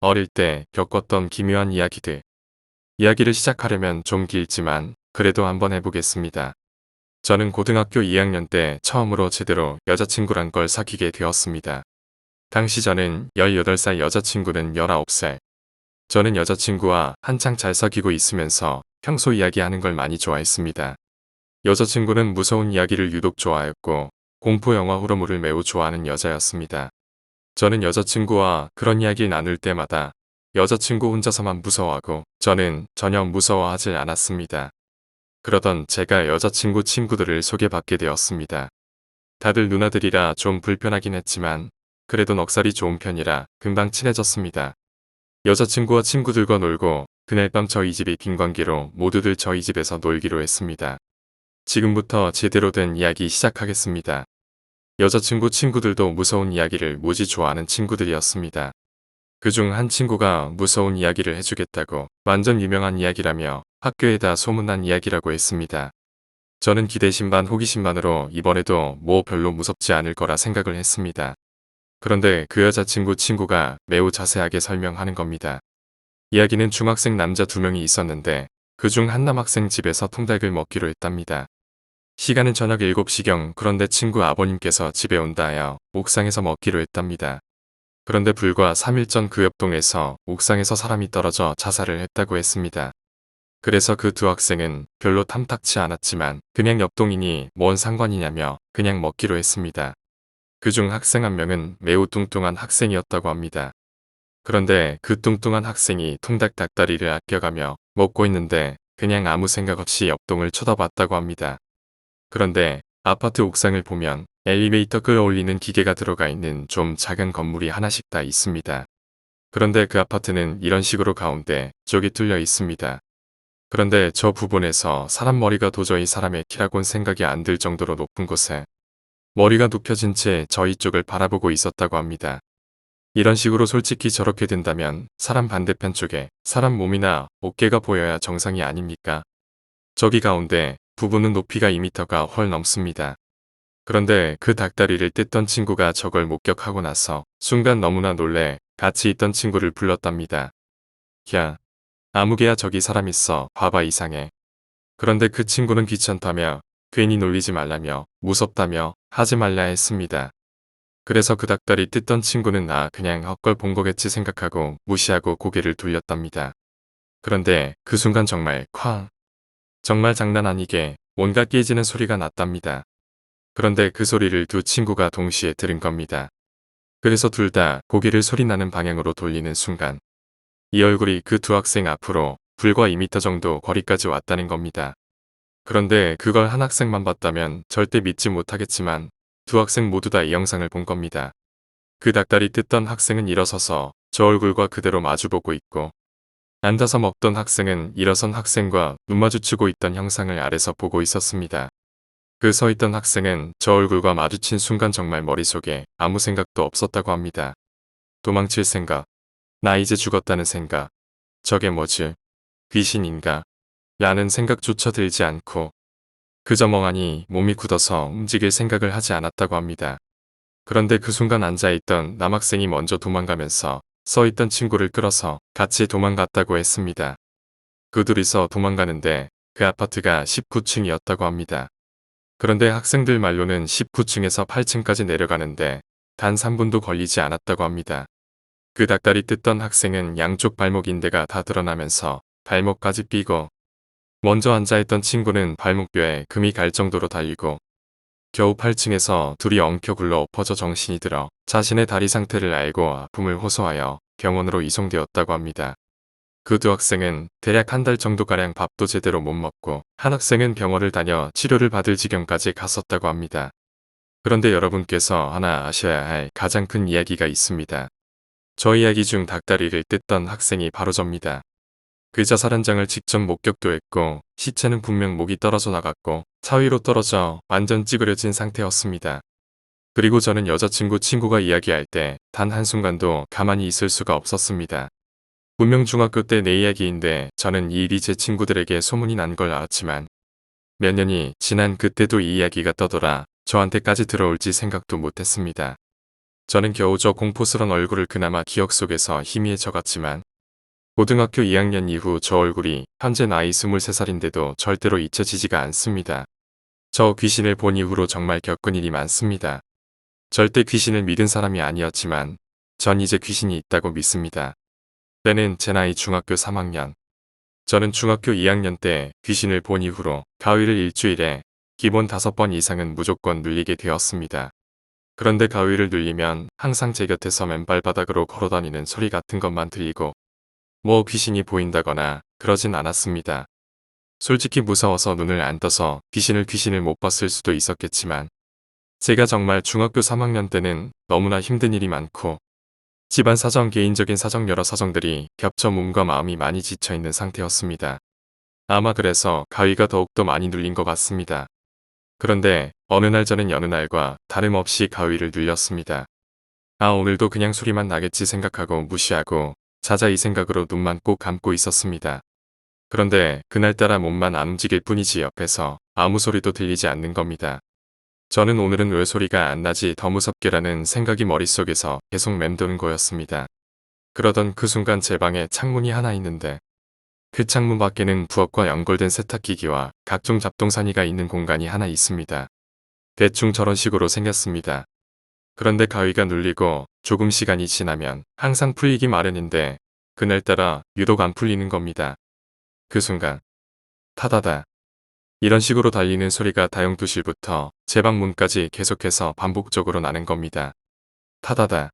어릴 때 겪었던 기묘한 이야기들. 이야기를 시작하려면 좀 길지만 그래도 한번 해보겠습니다. 저는 고등학교 2학년 때 처음으로 제대로 여자친구란 걸 사귀게 되었습니다. 당시 저는 18살, 여자친구는 19살. 저는 여자친구와 한창 잘 사귀고 있으면서 평소 이야기하는 걸 많이 좋아했습니다. 여자친구는 무서운 이야기를 유독 좋아했고 공포 영화 호러물을 매우 좋아하는 여자였습니다. 저는 여자친구와 그런 이야기를 나눌 때마다 여자친구 혼자서만 무서워하고 저는 전혀 무서워하지 않았습니다. 그러던 제가 여자친구 친구들을 소개받게 되었습니다. 다들 누나들이라 좀 불편하긴 했지만 그래도 넉살이 좋은 편이라 금방 친해졌습니다. 여자친구와 친구들과 놀고 그날 밤 저희 집이 빈 관계로 모두들 저희 집에서 놀기로 했습니다. 지금부터 제대로 된 이야기 시작하겠습니다. 여자친구 친구들도 무서운 이야기를 무지 좋아하는 친구들이었습니다. 그중 한 친구가 무서운 이야기를 해주겠다고 완전 유명한 이야기라며 학교에다 소문난 이야기라고 했습니다. 저는 기대심 반 호기심 반으로 이번에도 뭐 별로 무섭지 않을 거라 생각을 했습니다. 그런데 그 여자친구 친구가 매우 자세하게 설명하는 겁니다. 이야기는 중학생 남자 2명이 있었는데 그중 한 남학생 집에서 통닭을 먹기로 했답니다. 시간은 저녁 7시경. 그런데 친구 아버님께서 집에 온다 하여 옥상에서 먹기로 했답니다. 그런데 불과 3일 전 그 옆동에서 옥상에서 사람이 떨어져 자살을 했다고 했습니다. 그래서 그 두 학생은 별로 탐탁치 않았지만 그냥 옆동이니 뭔 상관이냐며 그냥 먹기로 했습니다. 그중 학생 한 명은 매우 뚱뚱한 학생이었다고 합니다. 그런데 그 뚱뚱한 학생이 통닭 닭다리를 아껴가며 먹고 있는데 그냥 아무 생각 없이 옆동을 쳐다봤다고 합니다. 그런데 아파트 옥상을 보면 엘리베이터 끌어올리는 기계가 들어가 있는 좀 작은 건물이 하나씩 다 있습니다. 그런데 그 아파트는 이런 식으로 가운데 쪽이 뚫려 있습니다. 그런데 저 부분에서 사람 머리가 도저히 사람의 키라곤 생각이 안 들 정도로 높은 곳에 머리가 눕혀진 채 저희 쪽을 바라보고 있었다고 합니다. 이런 식으로 솔직히 저렇게 된다면 사람 반대편 쪽에 사람 몸이나 어깨가 보여야 정상이 아닙니까? 저기 가운데 부분은 높이가 2m가 훨 넘습니다. 그런데 그 닭다리를 뜯던 친구가 저걸 목격하고 나서 순간 너무나 놀래 같이 있던 친구를 불렀답니다. 야, 아무개야 저기 사람 있어. 봐봐 이상해. 그런데 그 친구는 귀찮다며 괜히 놀리지 말라며 무섭다며 하지 말라 했습니다. 그래서 그 닭다리 뜯던 친구는 그냥 헛걸 본 거겠지 생각하고 무시하고 고개를 돌렸답니다. 그런데 그 순간 정말 쾅! 정말 장난 아니게 뭔가 깨지는 소리가 났답니다. 그런데 그 소리를 두 친구가 동시에 들은 겁니다. 그래서 둘 다 고개를 소리나는 방향으로 돌리는 순간 이 얼굴이 그 두 학생 앞으로 불과 2m 정도 거리까지 왔다는 겁니다. 그런데 그걸 한 학생만 봤다면 절대 믿지 못하겠지만 두 학생 모두 다 이 영상을 본 겁니다. 그 닭다리 뜯던 학생은 일어서서 저 얼굴과 그대로 마주보고 있고 앉아서 먹던 학생은 일어선 학생과 눈 마주치고 있던 형상을 아래서 보고 있었습니다. 그 서 있던 학생은 저 얼굴과 마주친 순간 정말 머릿속에 아무 생각도 없었다고 합니다. 도망칠 생각, 나 이제 죽었다는 생각, 저게 뭐지? 귀신인가? 라는 생각조차 들지 않고 그저 멍하니 몸이 굳어서 움직일 생각을 하지 않았다고 합니다. 그런데 그 순간 앉아있던 남학생이 먼저 도망가면서 서있던 친구를 끌어서 같이 도망갔다고 했습니다. 그 둘이서 도망가는데 그 아파트가 19층이었다고 합니다. 그런데 학생들 말로는 19층에서 8층까지 내려가는데 단 3분도 걸리지 않았다고 합니다. 그 닭다리 뜯던 학생은 양쪽 발목 인대가 다 드러나면서 발목까지 삐고 먼저 앉아있던 친구는 발목뼈에 금이 갈 정도로 달리고 겨우 8층에서 둘이 엉켜 굴러 엎어져 정신이 들어 자신의 다리 상태를 알고 아픔을 호소하여 병원으로 이송되었다고 합니다. 그 두 학생은 대략 한 달 정도가량 밥도 제대로 못 먹고 한 학생은 병원을 다녀 치료를 받을 지경까지 갔었다고 합니다. 그런데 여러분께서 하나 아셔야 할 가장 큰 이야기가 있습니다. 저 이야기 중 닭다리를 뜯던 학생이 바로 접니다. 그 자살 현장을 직접 목격도 했고 시체는 분명 목이 떨어져 나갔고 차 위로 떨어져 완전 찌그러진 상태였습니다. 그리고 저는 여자친구 친구가 이야기할 때 단 한순간도 가만히 있을 수가 없었습니다. 분명 중학교 때 내 이야기인데 저는 이 일이 제 친구들에게 소문이 난 걸 알았지만 몇 년이 지난 그때도 이 이야기가 떠돌아 저한테까지 들어올지 생각도 못했습니다. 저는 겨우 저 공포스런 얼굴을 그나마 기억 속에서 희미해져갔지만 고등학교 2학년 이후 저 얼굴이 현재 나이 23살인데도 절대로 잊혀지지가 않습니다. 저 귀신을 본 이후로 정말 겪은 일이 많습니다. 절대 귀신을 믿은 사람이 아니었지만 전 이제 귀신이 있다고 믿습니다. 때는 제 나이 중학교 3학년. 저는 중학교 2학년 때 귀신을 본 이후로 가위를 일주일에 기본 5번 이상은 무조건 눌리게 되었습니다. 그런데 가위를 눌리면 항상 제 곁에서 맨발 바닥으로 걸어다니는 소리 같은 것만 들리고 뭐 귀신이 보인다거나 그러진 않았습니다. 솔직히 무서워서 눈을 안 떠서 귀신을 못 봤을 수도 있었겠지만 제가 정말 중학교 3학년 때는 너무나 힘든 일이 많고 집안 사정, 개인적인 사정, 여러 사정들이 겹쳐 몸과 마음이 많이 지쳐있는 상태였습니다. 아마 그래서 가위가 더욱더 많이 눌린 것 같습니다. 그런데 어느 날 저는 여느 날과 다름없이 가위를 눌렸습니다. 아, 오늘도 그냥 소리만 나겠지 생각하고 무시하고 자자 이 생각으로 눈만 꼭 감고 있었습니다. 그런데 그날따라 몸만 안 움직일 뿐이지 옆에서 아무 소리도 들리지 않는 겁니다. 저는 오늘은 왜 소리가 안 나지 더 무섭게라는 생각이 머릿속에서 계속 맴도는 거였습니다. 그러던 그 순간 제 방에 창문이 하나 있는데 그 창문 밖에는 부엌과 연결된 세탁기기와 각종 잡동사니가 있는 공간이 하나 있습니다. 대충 저런 식으로 생겼습니다. 그런데 가위가 눌리고 조금 시간이 지나면 항상 풀리기 마련인데 그날따라 유독 안 풀리는 겁니다. 그 순간 타다다 이런 식으로 달리는 소리가 다용도실부터 제 방 문까지 계속해서 반복적으로 나는 겁니다. 타다다.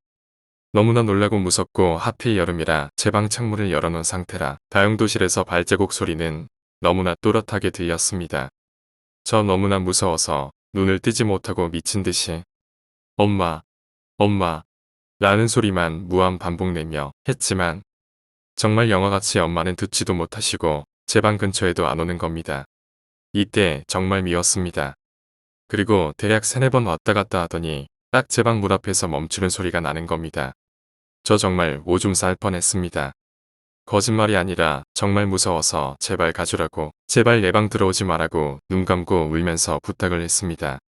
너무나 놀라고 무섭고 하필 여름이라 제 방 창문을 열어놓은 상태라 다용도실에서 발자국 소리는 너무나 또렷하게 들렸습니다. 저 너무나 무서워서 눈을 뜨지 못하고 미친 듯이 엄마, 엄마 라는 소리만 무한 반복내며 했지만 정말 영화같이 엄마는 듣지도 못하시고 제 방 근처에도 안 오는 겁니다. 이때 정말 미웠습니다. 그리고 대략 3-4번 왔다 갔다 하더니 딱 제 방 문 앞에서 멈추는 소리가 나는 겁니다. 저 정말 오줌 쌀 뻔했습니다. 거짓말이 아니라 정말 무서워서 제발 가주라고 제발 내 방 들어오지 말라고 눈 감고 울면서 부탁을 했습니다.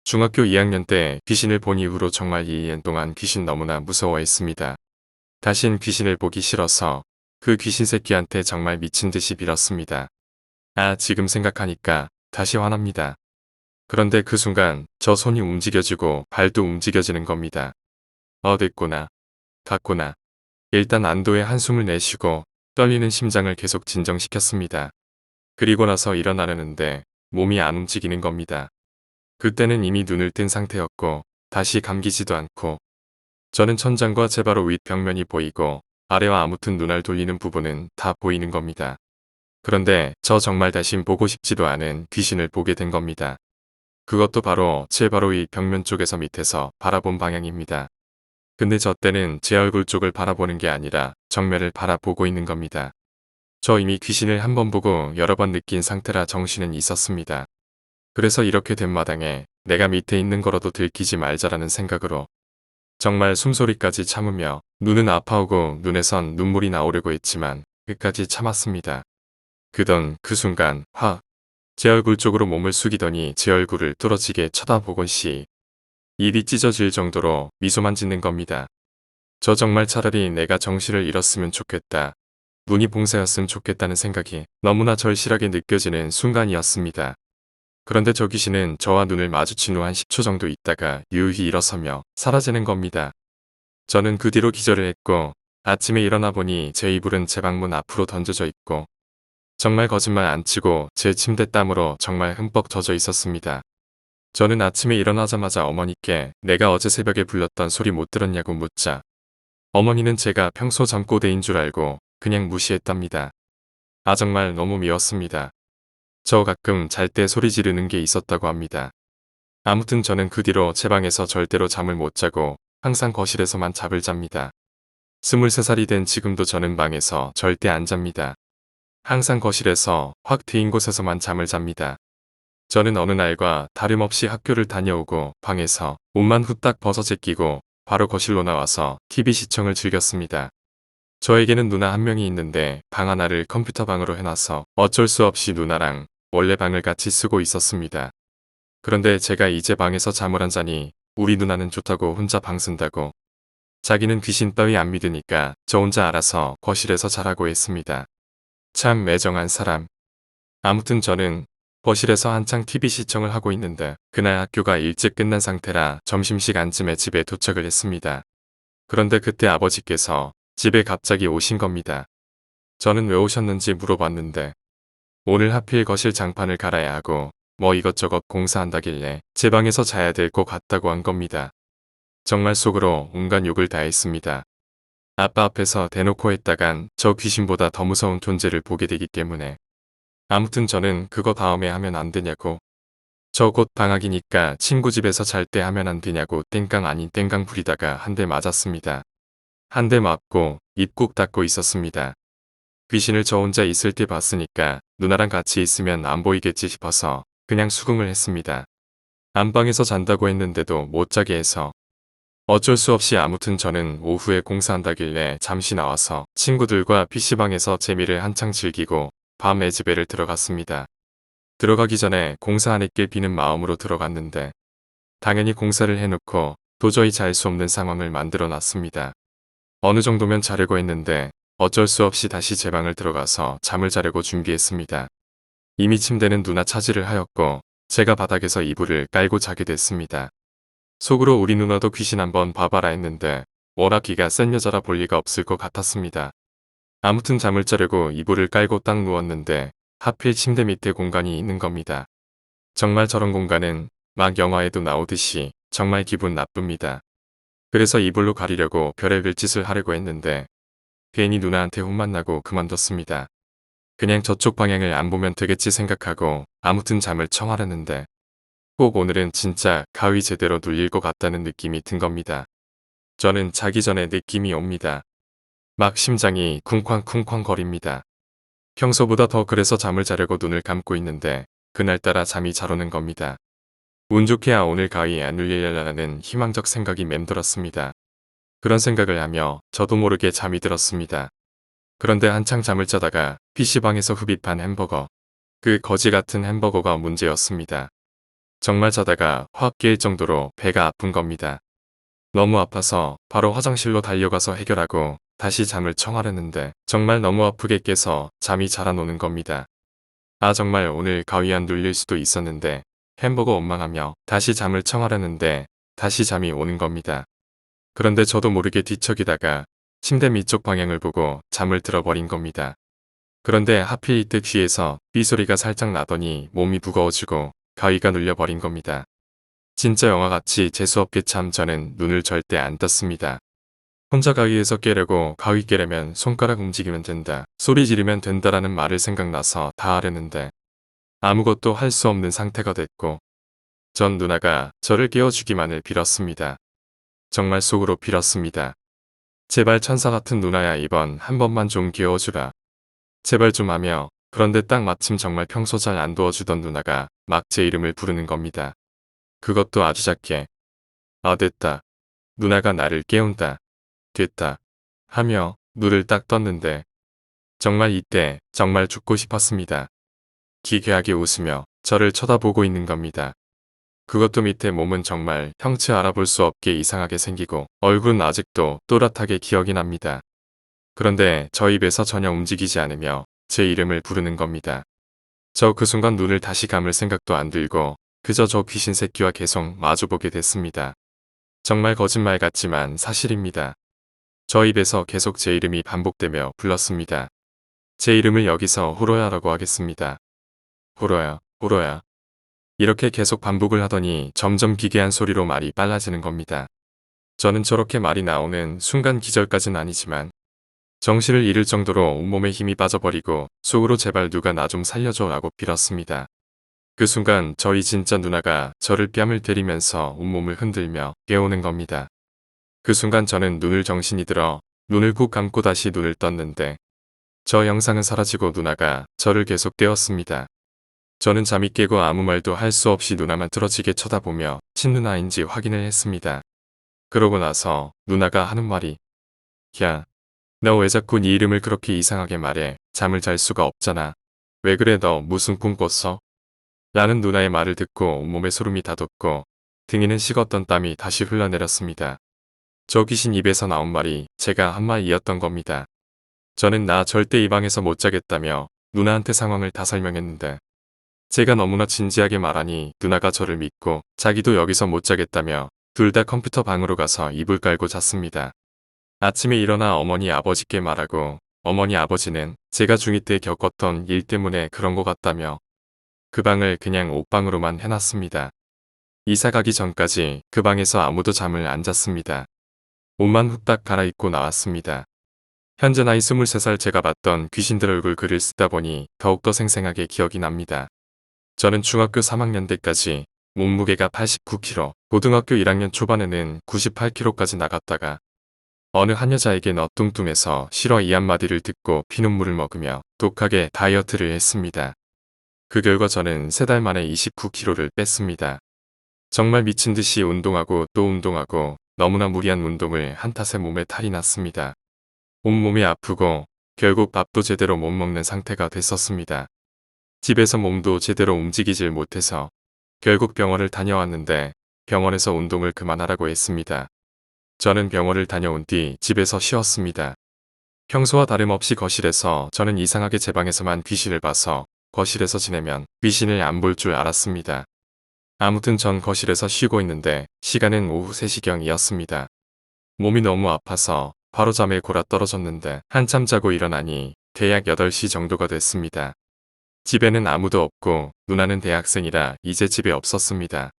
중학교 2학년 때 귀신을 본 이후로 정말 2년 동안 귀신 너무나 무서워했습니다. 다신 귀신을 보기 싫어서 그 귀신 새끼한테 정말 미친 듯이 빌었습니다. 아, 지금 생각하니까 다시 화납니다. 그런데 그 순간 저 손이 움직여지고 발도 움직여지는 겁니다. 됐구나. 갔구나. 일단 안도의 한숨을 내쉬고 떨리는 심장을 계속 진정시켰습니다. 그리고 나서 일어나려는데 몸이 안 움직이는 겁니다. 그때는 이미 눈을 뜬 상태였고 다시 감기지도 않고 저는 천장과 제 바로 윗 벽면이 보이고 아래와 아무튼 눈알 돌리는 부분은 다 보이는 겁니다. 그런데 저 정말 다신 보고 싶지도 않은 귀신을 보게 된 겁니다. 그것도 바로 제 바로 위 벽면 쪽에서 밑에서 바라본 방향입니다. 근데 저 때는 제 얼굴 쪽을 바라보는 게 아니라 정면을 바라보고 있는 겁니다. 저 이미 귀신을 한 번 보고 여러 번 느낀 상태라 정신은 있었습니다. 그래서 이렇게 된 마당에 내가 밑에 있는 거라도 들키지 말자라는 생각으로 정말 숨소리까지 참으며 눈은 아파오고 눈에선 눈물이 나오려고 했지만 끝까지 참았습니다. 그던 그 순간 확 제 얼굴 쪽으로 몸을 숙이더니 제 얼굴을 뚫어지게 쳐다보곤 씨 입이 찢어질 정도로 미소만 짓는 겁니다. 저 정말 차라리 내가 정신을 잃었으면 좋겠다. 눈이 봉사였으면 좋겠다는 생각이 너무나 절실하게 느껴지는 순간이었습니다. 그런데 저 귀신은 저와 눈을 마주친 후 한 10초 정도 있다가 유유히 일어서며 사라지는 겁니다. 저는 그 뒤로 기절을 했고 아침에 일어나 보니 제 이불은 제 방문 앞으로 던져져 있고 정말 거짓말 안 치고 제 침대 땀으로 정말 흠뻑 젖어 있었습니다. 저는 아침에 일어나자마자 어머니께 내가 어제 새벽에 불렀던 소리 못 들었냐고 묻자 어머니는 제가 평소 잠꼬대인 줄 알고 그냥 무시했답니다. 아, 정말 너무 미웠습니다. 저 가끔 잘 때 소리 지르는 게 있었다고 합니다. 아무튼 저는 그 뒤로 제 방에서 절대로 잠을 못 자고 항상 거실에서만 잠을 잡니다. 23살이 된 지금도 저는 방에서 절대 안 잡니다. 항상 거실에서 확 트인 곳에서만 잠을 잡니다. 저는 어느 날과 다름없이 학교를 다녀오고 방에서 옷만 후딱 벗어 제끼고 바로 거실로 나와서 TV 시청을 즐겼습니다. 저에게는 누나 한 명이 있는데 방 하나를 컴퓨터 방으로 해놔서 어쩔 수 없이 누나랑 원래 방을 같이 쓰고 있었습니다. 그런데 제가 이제 방에서 잠을 안 자니 우리 누나는 좋다고 혼자 방 쓴다고. 자기는 귀신 따위 안 믿으니까 저 혼자 알아서 거실에서 자라고 했습니다. 참 매정한 사람. 아무튼 저는 거실에서 한창 TV 시청을 하고 있는데 그날 학교가 일찍 끝난 상태라 점심시간쯤에 집에 도착을 했습니다. 그런데 그때 아버지께서 집에 갑자기 오신 겁니다. 저는 왜 오셨는지 물어봤는데 오늘 하필 거실 장판을 갈아야 하고 뭐 이것저것 공사한다길래 제 방에서 자야 될 것 같다고 한 겁니다. 정말 속으로 온갖 욕을 다 했습니다. 아빠 앞에서 대놓고 했다간 저 귀신보다 더 무서운 존재를 보게 되기 때문에. 아무튼 저는 그거 다음에 하면 안 되냐고. 저 곧 방학이니까 친구 집에서 잘 때 하면 안 되냐고 땡깡 아닌 땡깡 부리다가 한 대 맞았습니다. 한 대 맞고 입 꾹 닫고 있었습니다. 귀신을 저 혼자 있을 때 봤으니까 누나랑 같이 있으면 안 보이겠지 싶어서 그냥 수긍을 했습니다. 안방에서 잔다고 했는데도 못 자게 해서 어쩔 수 없이 아무튼 저는 오후에 공사한다길래 잠시 나와서 친구들과 PC방에서 재미를 한창 즐기고 밤에 집에를 들어갔습니다. 들어가기 전에 공사 안에 낄 비는 마음으로 들어갔는데 당연히 공사를 해놓고 도저히 잘 수 없는 상황을 만들어 놨습니다. 어느 정도면 자려고 했는데 어쩔 수 없이 다시 제 방을 들어가서 잠을 자려고 준비했습니다. 이미 침대는 누나 차지를 하였고 제가 바닥에서 이불을 깔고 자게 됐습니다. 속으로 우리 누나도 귀신 한번 봐봐라 했는데 워낙 기가 센 여자라 볼 리가 없을 것 같았습니다. 아무튼 잠을 자려고 이불을 깔고 딱 누웠는데 하필 침대 밑에 공간이 있는 겁니다. 정말 저런 공간은 막 영화에도 나오듯이 정말 기분 나쁩니다. 그래서 이불로 가리려고 별의별 짓을 하려고 했는데 괜히 누나한테 혼만 나고 그만뒀습니다. 그냥 저쪽 방향을 안 보면 되겠지 생각하고 아무튼 잠을 청하려는데 꼭 오늘은 진짜 가위 제대로 눌릴 것 같다는 느낌이 든 겁니다. 저는 자기 전에 느낌이 옵니다. 막 심장이 쿵쾅쿵쾅 거립니다. 평소보다 더 그래서 잠을 자려고 눈을 감고 있는데 그날따라 잠이 잘 오는 겁니다. 운 좋게야 오늘 가위 안 눌리려라는 희망적 생각이 맴돌았습니다. 그런 생각을 하며 저도 모르게 잠이 들었습니다. 그런데 한창 잠을 자다가 PC방에서 흡입한 햄버거. 그 거지 같은 햄버거가 문제였습니다. 정말 자다가 확 깰 정도로 배가 아픈 겁니다. 너무 아파서 바로 화장실로 달려가서 해결하고 다시 잠을 청하려는데 정말 너무 아프게 깨서 잠이 잘 안 오는 겁니다. 아 정말 오늘 가위 안 눌릴 수도 있었는데 햄버거 원망하며 다시 잠을 청하려는데 다시 잠이 오는 겁니다. 그런데 저도 모르게 뒤척이다가 침대 밑쪽 방향을 보고 잠을 들어버린 겁니다. 그런데 하필 이때 귀에서 삐소리가 살짝 나더니 몸이 무거워지고 가위가 눌려버린 겁니다. 진짜 영화같이 재수없게 참 저는 눈을 절대 안 떴습니다. 혼자 가위에서 깨려고 가위 깨려면 손가락 움직이면 된다. 소리 지르면 된다라는 말을 생각나서 다 하려는데 아무것도 할 수 없는 상태가 됐고 전 누나가 저를 깨워주기만을 빌었습니다. 정말 속으로 빌었습니다. 제발 천사 같은 누나야 이번 한 번만 좀 깨워주라. 제발 좀 하며 그런데 딱 마침 정말 평소 잘 안 도와주던 누나가 막 제 이름을 부르는 겁니다. 그것도 아주 작게. 아 됐다. 누나가 나를 깨운다. 됐다. 하며 눈을 딱 떴는데 정말 이때 정말 죽고 싶었습니다. 기괴하게 웃으며 저를 쳐다보고 있는 겁니다. 그것도 밑에 몸은 정말 형체 알아볼 수 없게 이상하게 생기고 얼굴은 아직도 또렷하게 기억이 납니다. 그런데 저 입에서 전혀 움직이지 않으며 제 이름을 부르는 겁니다. 저 그 순간 눈을 다시 감을 생각도 안 들고 그저 저 귀신 새끼와 계속 마주보게 됐습니다. 정말 거짓말 같지만 사실입니다. 저 입에서 계속 제 이름이 반복되며 불렀습니다. 제 이름을 여기서 호로야라고 하겠습니다. 호로야, 호로야. 이렇게 계속 반복을 하더니 점점 기괴한 소리로 말이 빨라지는 겁니다. 저는 저렇게 말이 나오는 순간 기절까진 아니지만 정신을 잃을 정도로 온몸에 힘이 빠져버리고 속으로 제발 누가 나 좀 살려줘 라고 빌었습니다. 그 순간 저희 진짜 누나가 저를 뺨을 때리면서 온몸을 흔들며 깨우는 겁니다. 그 순간 저는 눈을 정신이 들어 눈을 꾹 감고 다시 눈을 떴는데 저 영상은 사라지고 누나가 저를 계속 깨웠습니다. 저는 잠이 깨고 아무 말도 할 수 없이 누나만 뚫어지게 쳐다보며 친누나인지 확인을 했습니다. 그러고 나서 누나가 하는 말이 야, 너 왜 자꾸 네 이름을 그렇게 이상하게 말해? 잠을 잘 수가 없잖아. 왜 그래 너 무슨 꿈 꿨어? 라는 누나의 말을 듣고 온몸에 소름이 다 돋고 등에는 식었던 땀이 다시 흘러내렸습니다. 저 귀신 입에서 나온 말이 제가 한 말이었던 겁니다. 저는 나 절대 이 방에서 못 자겠다며 누나한테 상황을 다 설명했는데 제가 너무나 진지하게 말하니 누나가 저를 믿고 자기도 여기서 못 자겠다며 둘 다 컴퓨터 방으로 가서 이불 깔고 잤습니다. 아침에 일어나 어머니 아버지께 말하고 어머니 아버지는 제가 중2 때 겪었던 일 때문에 그런 것 같다며 그 방을 그냥 옷방으로만 해놨습니다. 이사 가기 전까지 그 방에서 아무도 잠을 안 잤습니다. 옷만 후딱 갈아입고 나왔습니다. 현재 나이 23살 제가 봤던 귀신들 얼굴 글을 쓰다 보니 더욱더 생생하게 기억이 납니다. 저는 중학교 3학년 때까지 몸무게가 89kg, 고등학교 1학년 초반에는 98kg까지 나갔다가 어느 한 여자에게 너 뚱뚱해서 싫어 이 한마디를 듣고 피눈물을 먹으며 독하게 다이어트를 했습니다. 그 결과 저는 3달 만에 29kg를 뺐습니다. 정말 미친 듯이 운동하고 또 운동하고 너무나 무리한 운동을 한 탓에 몸에 탈이 났습니다. 온몸이 아프고 결국 밥도 제대로 못 먹는 상태가 됐었습니다. 집에서 몸도 제대로 움직이질 못해서 결국 병원을 다녀왔는데 병원에서 운동을 그만하라고 했습니다. 저는 병원을 다녀온 뒤 집에서 쉬었습니다. 평소와 다름없이 거실에서 저는 이상하게 제 방에서만 귀신을 봐서 거실에서 지내면 귀신을 안 볼 줄 알았습니다. 아무튼 전 거실에서 쉬고 있는데 시간은 오후 3시경이었습니다. 몸이 너무 아파서 바로 잠에 골아 떨어졌는데 한참 자고 일어나니 대략 8시 정도가 됐습니다. 집에는 아무도 없고 누나는 대학생이라 이제 집에 없었습니다.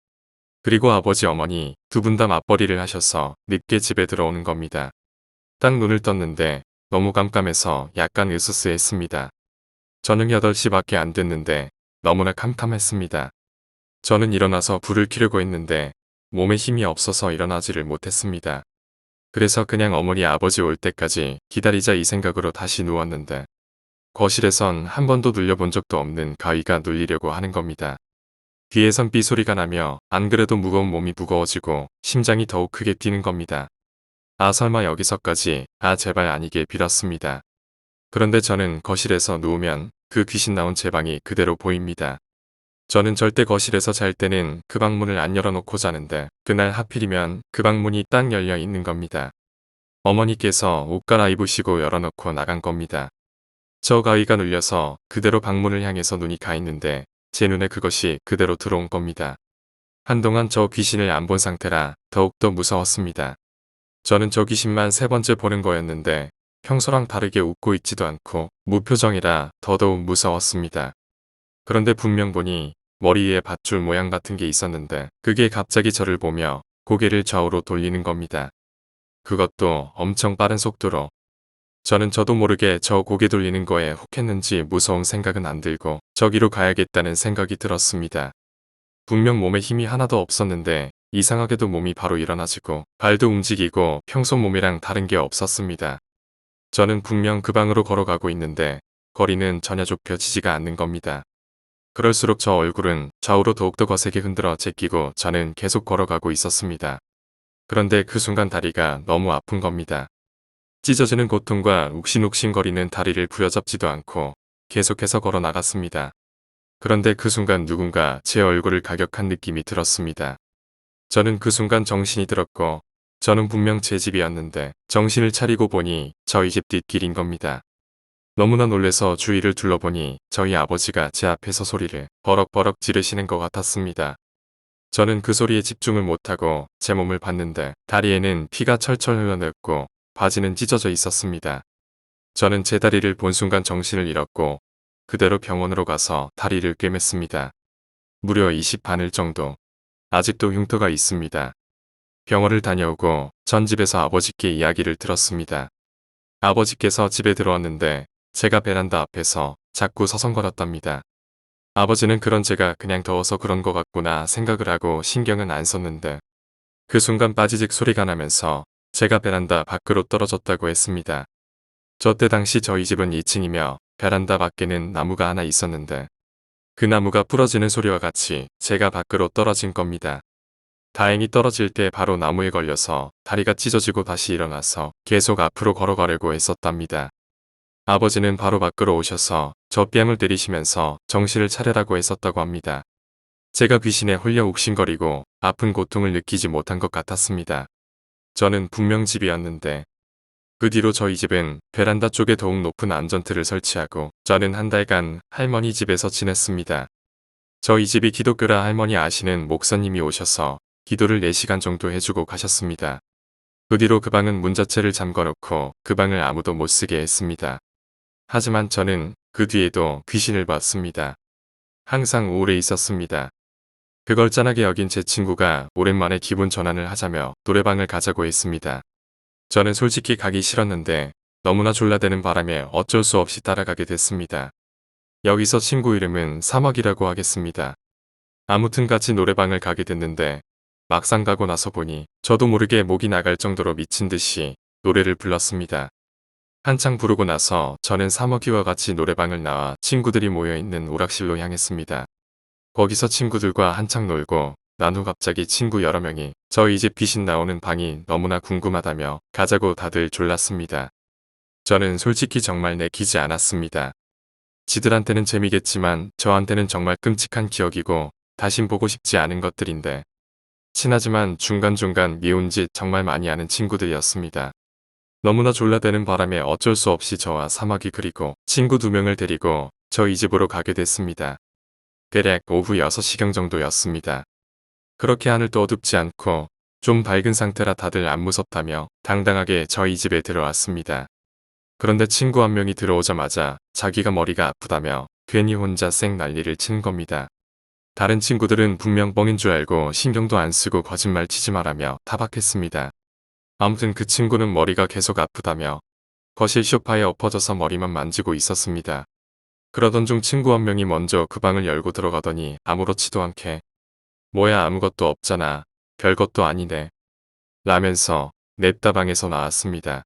그리고 아버지 어머니 두 분 다 맞벌이를 하셔서 늦게 집에 들어오는 겁니다. 딱 눈을 떴는데 너무 깜깜해서 약간 으스스했습니다. 저녁 8시밖에 안 됐는데 너무나 캄캄했습니다. 저는 일어나서 불을 켜려고 했는데 몸에 힘이 없어서 일어나지를 못했습니다. 그래서 그냥 어머니 아버지 올 때까지 기다리자 이 생각으로 다시 누웠는데 거실에선 한 번도 눌려본 적도 없는 가위가 눌리려고 하는 겁니다. 뒤에선 삐소리가 나며 안 그래도 무거운 몸이 무거워지고 심장이 더욱 크게 뛰는 겁니다. 아 설마 여기서까지 제발 아니길 빌었습니다. 그런데 저는 거실에서 누우면 그 귀신 나온 제 방이 그대로 보입니다. 저는 절대 거실에서 잘 때는 그 방문을 안 열어놓고 자는데 그날 하필이면 그 방문이 딱 열려 있는 겁니다. 어머니께서 옷 갈아입으시고 열어놓고 나간 겁니다. 저 가위가 눌려서 그대로 방문을 향해서 눈이 가 있는데 제 눈에 그것이 그대로 들어온 겁니다. 한동안 저 귀신을 안 본 상태라 더욱더 무서웠습니다. 저는 저 귀신만 3번째 보는 거였는데 평소랑 다르게 웃고 있지도 않고 무표정이라 더더욱 무서웠습니다. 그런데 분명 보니 머리 위에 밧줄 모양 같은 게 있었는데 그게 갑자기 저를 보며 고개를 좌우로 돌리는 겁니다. 그것도 엄청 빠른 속도로. 저는 저도 모르게 저 고개 돌리는 거에 혹했는지 무서운 생각은 안 들고 저기로 가야겠다는 생각이 들었습니다. 분명 몸에 힘이 하나도 없었는데 이상하게도 몸이 바로 일어나지고 발도 움직이고 평소 몸이랑 다른 게 없었습니다. 저는 분명 그 방으로 걸어가고 있는데 거리는 전혀 좁혀지지가 않는 겁니다. 그럴수록 저 얼굴은 좌우로 더욱더 거세게 흔들어 제끼고 저는 계속 걸어가고 있었습니다. 그런데 그 순간 다리가 너무 아픈 겁니다. 찢어지는 고통과 욱신욱신거리는 다리를 부여잡지도 않고 계속해서 걸어 나갔습니다. 그런데 그 순간 누군가 제 얼굴을 가격한 느낌이 들었습니다. 저는 그 순간 정신이 들었고 저는 분명 제 집이었는데 정신을 차리고 보니 저희 집 뒷길인 겁니다. 너무나 놀래서 주위를 둘러보니 저희 아버지가 제 앞에서 소리를 버럭버럭 지르시는 것 같았습니다. 저는 그 소리에 집중을 못하고 제 몸을 봤는데 다리에는 피가 철철 흘러내렸고 바지는 찢어져 있었습니다. 저는 제 다리를 본 순간 정신을 잃었고 그대로 병원으로 가서 다리를 꿰맸습니다. 무려 20바늘 정도. 아직도 흉터가 있습니다. 병원을 다녀오고 전 집에서 아버지께 이야기를 들었습니다. 아버지께서 집에 들어왔는데 제가 베란다 앞에서 자꾸 서성거렸답니다. 아버지는 그런 제가 그냥 더워서 그런 것 같구나 생각을 하고 신경은 안 썼는데 그 순간 빠지직 소리가 나면서 제가 베란다 밖으로 떨어졌다고 했습니다. 저 때 당시 저희 집은 2층이며 베란다 밖에는 나무가 하나 있었는데 그 나무가 부러지는 소리와 같이 제가 밖으로 떨어진 겁니다. 다행히 떨어질 때 바로 나무에 걸려서 다리가 찢어지고 다시 일어나서 계속 앞으로 걸어가려고 했었답니다. 아버지는 바로 밖으로 오셔서 저 뺨을 때리시면서 정신을 차려라고 했었다고 합니다. 제가 귀신에 홀려 욱신거리고 아픈 고통을 느끼지 못한 것 같았습니다. 저는 분명 집이었는데 그 뒤로 저희 집은 베란다 쪽에 더욱 높은 안전틀을 설치하고 저는 한 달간 할머니 집에서 지냈습니다. 저희 집이 기독교라 할머니 아시는 목사님이 오셔서 기도를 4시간 정도 해주고 가셨습니다. 그 뒤로 그 방은 문 자체를 잠궈놓고 그 방을 아무도 못 쓰게 했습니다. 하지만 저는 그 뒤에도 귀신을 봤습니다. 항상 우울해 있었습니다. 그걸 짠하게 여긴 제 친구가 오랜만에 기분 전환을 하자며 노래방을 가자고 했습니다. 저는 솔직히 가기 싫었는데 너무나 졸라대는 바람에 어쩔 수 없이 따라가게 됐습니다. 여기서 친구 이름은 사막이라고 하겠습니다. 아무튼 같이 노래방을 가게 됐는데 막상 가고 나서 보니 저도 모르게 목이 나갈 정도로 미친 듯이 노래를 불렀습니다. 한창 부르고 나서 저는 사먹이와 같이 노래방을 나와 친구들이 모여있는 오락실로 향했습니다. 거기서 친구들과 한창 놀고 난 후 갑자기 친구 여러 명이 저희 집 귀신 나오는 방이 너무나 궁금하다며 가자고 다들 졸랐습니다. 저는 솔직히 정말 내키지 않았습니다. 지들한테는 재미겠지만 저한테는 정말 끔찍한 기억이고 다신 보고 싶지 않은 것들인데 친하지만 중간중간 미운 짓 정말 많이 하는 친구들이었습니다. 너무나 졸라대는 바람에 어쩔 수 없이 저와 사막이 그리고 친구 2명을 데리고 저희 집으로 가게 됐습니다. 대략 오후 6시경 정도였습니다. 그렇게 하늘도 어둡지 않고 좀 밝은 상태라 다들 안 무섭다며 당당하게 저희 집에 들어왔습니다. 그런데 친구 한 명이 들어오자마자 자기가 머리가 아프다며 괜히 혼자 쌩 난리를 치는 겁니다. 다른 친구들은 분명 뻥인 줄 알고 신경도 안 쓰고 거짓말 치지 말라며 타박했습니다. 아무튼 그 친구는 머리가 계속 아프다며 거실 소파에 엎어져서 머리만 만지고 있었습니다. 그러던 중 친구 한 명이 먼저 그 방을 열고 들어가더니 아무렇지도 않게 뭐야 아무것도 없잖아. 별것도 아니네. 라면서 냅다 방에서 나왔습니다.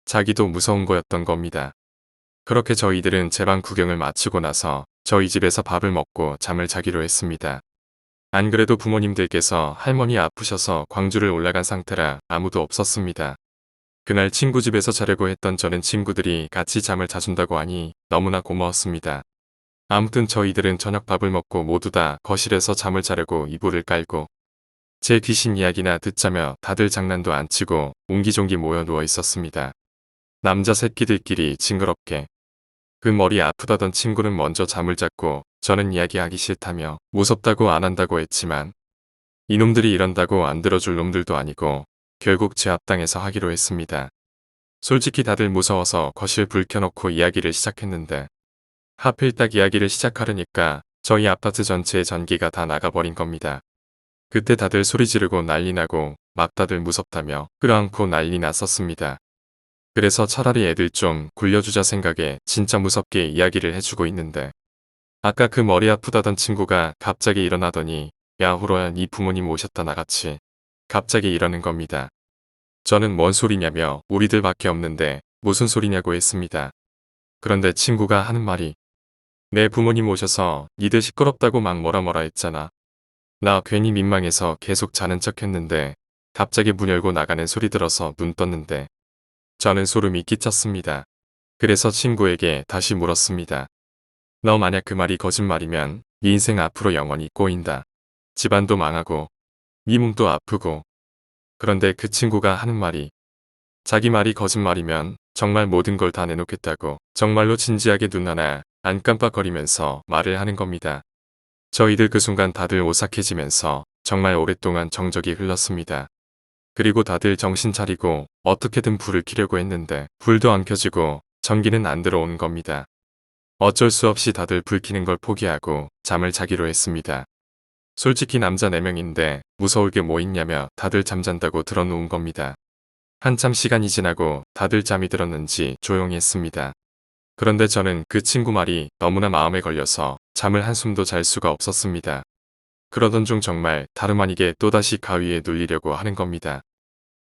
자기도 무서운 거였던 겁니다. 그렇게 저희들은 제 방 구경을 마치고 나서 저희 집에서 밥을 먹고 잠을 자기로 했습니다. 안 그래도 부모님들께서 할머니 아프셔서 광주를 올라간 상태라 아무도 없었습니다. 그날 친구 집에서 자려고 했던 저는 친구들이 같이 잠을 자준다고 하니 너무나 고마웠습니다. 아무튼 저희들은 저녁밥을 먹고 모두 다 거실에서 잠을 자려고 이불을 깔고 제 귀신 이야기나 듣자며 다들 장난도 안 치고 옹기종기 모여 누워 있었습니다. 남자 새끼들끼리 징그럽게. 그 머리 아프다던 친구는 먼저 잠을 잤고 저는 이야기하기 싫다며 무섭다고 안 한다고 했지만 이놈들이 이런다고 안 들어줄 놈들도 아니고 결국 제 앞당에서 하기로 했습니다. 솔직히 다들 무서워서 거실 불 켜놓고 이야기를 시작했는데 하필 딱 이야기를 시작하려니까 저희 아파트 전체의 전기가 다 나가버린 겁니다. 그때 다들 소리 지르고 난리 나고 막 다들 무섭다며 끌어안고 난리 났었습니다. 그래서 차라리 애들 좀 굴려주자 생각에 진짜 무섭게 이야기를 해주고 있는데 아까 그 머리 아프다던 친구가 갑자기 일어나더니 야 호로야 네 부모님 오셨다 나같이 갑자기 이러는 겁니다. 저는 뭔 소리냐며 우리들밖에 없는데 무슨 소리냐고 했습니다. 그런데 친구가 하는 말이 내 부모님 오셔서 니들 시끄럽다고 막 뭐라 했잖아. 나 괜히 민망해서 계속 자는 척 했는데 갑자기 문 열고 나가는 소리 들어서 눈 떴는데 저는 소름이 끼쳤습니다. 그래서 친구에게 다시 물었습니다. 너 만약 그 말이 거짓말이면 네 인생 앞으로 영원히 꼬인다. 집안도 망하고 네 몸도 아프고. 그런데 그 친구가 하는 말이 자기 말이 거짓말이면 정말 모든 걸 다 내놓겠다고 정말로 진지하게 눈 하나 안 깜빡거리면서 말을 하는 겁니다. 저희들 그 순간 다들 오싹해지면서 정말 오랫동안 정적이 흘렀습니다. 그리고 다들 정신 차리고 어떻게든 불을 켜려고 했는데 불도 안 켜지고 전기는 안 들어오는 겁니다. 어쩔 수 없이 다들 불 켜는 걸 포기하고 잠을 자기로 했습니다. 솔직히 남자 4명인데 무서울 게 뭐 있냐며 다들 잠잔다고 들어놓은 겁니다. 한참 시간이 지나고 다들 잠이 들었는지 조용히 했습니다. 그런데 저는 그 친구 말이 너무나 마음에 걸려서 잠을 한숨도 잘 수가 없었습니다. 그러던 중 정말 다름 아니게 또다시 가위에 눌리려고 하는 겁니다.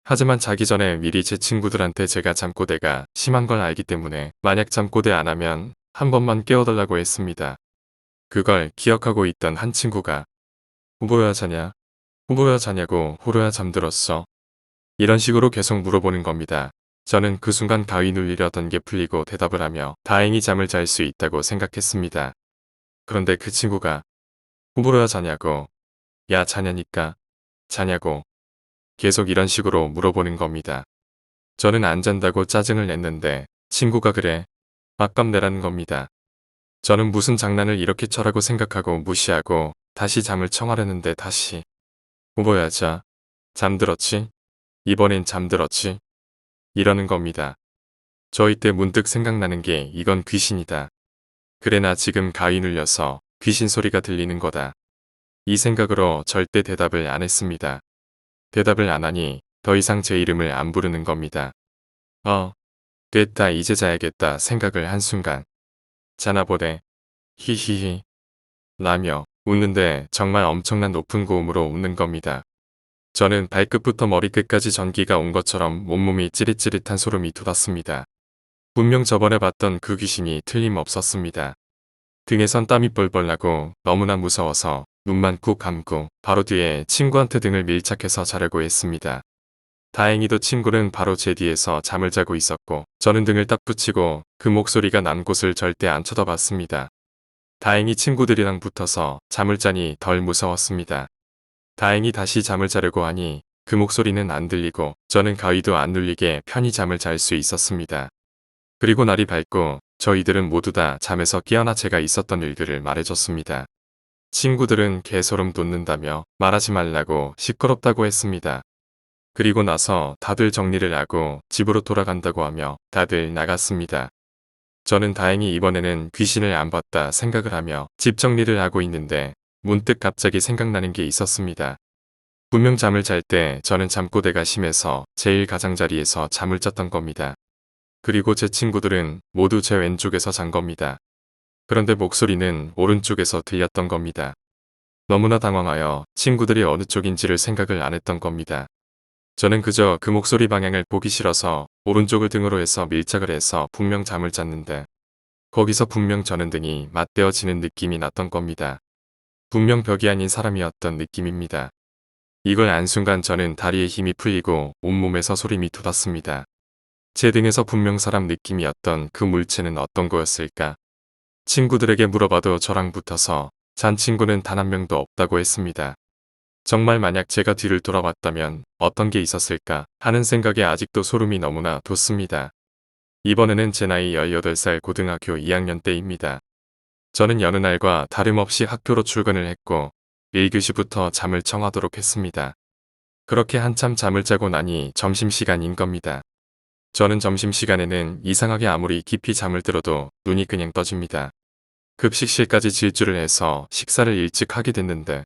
하지만 자기 전에 미리 제 친구들한테 제가 잠꼬대가 심한 걸 알기 때문에 만약 잠꼬대 안 하면 한 번만 깨워달라고 했습니다. 그걸 기억하고 있던 한 친구가 후보야 자냐? 후보야 자냐고 호로야 잠들었어? 이런 식으로 계속 물어보는 겁니다. 저는 그 순간 가위 눌리려던 게 풀리고 대답을 하며 다행히 잠을 잘 수 있다고 생각했습니다. 그런데 그 친구가 후보로야 자냐고. 야 자냐니까. 자냐고. 계속 이런 식으로 물어보는 겁니다. 저는 안 잔다고 짜증을 냈는데 친구가 그래. 밥값 내라는 겁니다. 저는 무슨 장난을 이렇게 쳐라고 생각하고 무시하고 다시 잠을 청하려는데 다시 후보야 자. 잠들었지? 이번엔 잠들었지? 이러는 겁니다. 저 이때 문득 생각나는 게 이건 귀신이다. 그래 나 지금 가위 눌려서 귀신 소리가 들리는 거다. 이 생각으로 절대 대답을 안 했습니다. 대답을 안 하니 더 이상 제 이름을 안 부르는 겁니다. 됐다 이제 자야겠다 생각을 한순간. 자나 보네. 히히히. 라며 웃는데 정말 엄청난 높은 고음으로 웃는 겁니다. 저는 발끝부터 머리끝까지 전기가 온 것처럼 온몸이 찌릿찌릿한 소름이 돋았습니다. 분명 저번에 봤던 그 귀신이 틀림없었습니다. 등에선 땀이 뻘뻘 나고 너무나 무서워서 눈만 꾹 감고 바로 뒤에 친구한테 등을 밀착해서 자려고 했습니다. 다행히도 친구는 바로 제 뒤에서 잠을 자고 있었고 저는 등을 딱 붙이고 그 목소리가 난 곳을 절대 안 쳐다봤습니다. 다행히 친구들이랑 붙어서 잠을 자니 덜 무서웠습니다. 다행히 다시 잠을 자려고 하니 그 목소리는 안 들리고 저는 가위도 안 눌리게 편히 잠을 잘 수 있었습니다. 그리고 날이 밝고 저희들은 모두 다 잠에서 깨어나 제가 있었던 일들을 말해줬습니다. 친구들은 개소름 돋는다며 말하지 말라고 시끄럽다고 했습니다. 그리고 나서 다들 정리를 하고 집으로 돌아간다고 하며 다들 나갔습니다. 저는 다행히 이번에는 귀신을 안 봤다 생각을 하며 집 정리를 하고 있는데 문득 갑자기 생각나는 게 있었습니다. 분명 잠을 잘 때 저는 잠꼬대가 심해서 제일 가장자리에서 잠을 잤던 겁니다. 그리고 제 친구들은 모두 제 왼쪽에서 잔 겁니다. 그런데 목소리는 오른쪽에서 들렸던 겁니다. 너무나 당황하여 친구들이 어느 쪽인지를 생각을 안 했던 겁니다. 저는 그저 그 목소리 방향을 보기 싫어서 오른쪽을 등으로 해서 밀착을 해서 분명 잠을 잤는데 거기서 분명 저는 등이 맞대어지는 느낌이 났던 겁니다. 분명 벽이 아닌 사람이었던 느낌입니다. 이걸 안 순간 저는 다리에 힘이 풀리고 온몸에서 소림이 돋았습니다. 제 등에서 분명 사람 느낌이었던 그 물체는 어떤 거였을까? 친구들에게 물어봐도 저랑 붙어서 잔 친구는 단 한 명도 없다고 했습니다. 정말 만약 제가 뒤를 돌아봤다면 어떤 게 있었을까 하는 생각에 아직도 소름이 너무나 돋습니다. 이번에는 제 나이 18살 고등학교 2학년 때입니다. 저는 여느 날과 다름없이 학교로 출근을 했고 1교시부터 잠을 청하도록 했습니다. 그렇게 한참 잠을 자고 나니 점심시간인 겁니다. 저는 점심시간에는 이상하게 아무리 깊이 잠을 들어도 눈이 그냥 떠집니다. 급식실까지 질주를 해서 식사를 일찍 하게 됐는데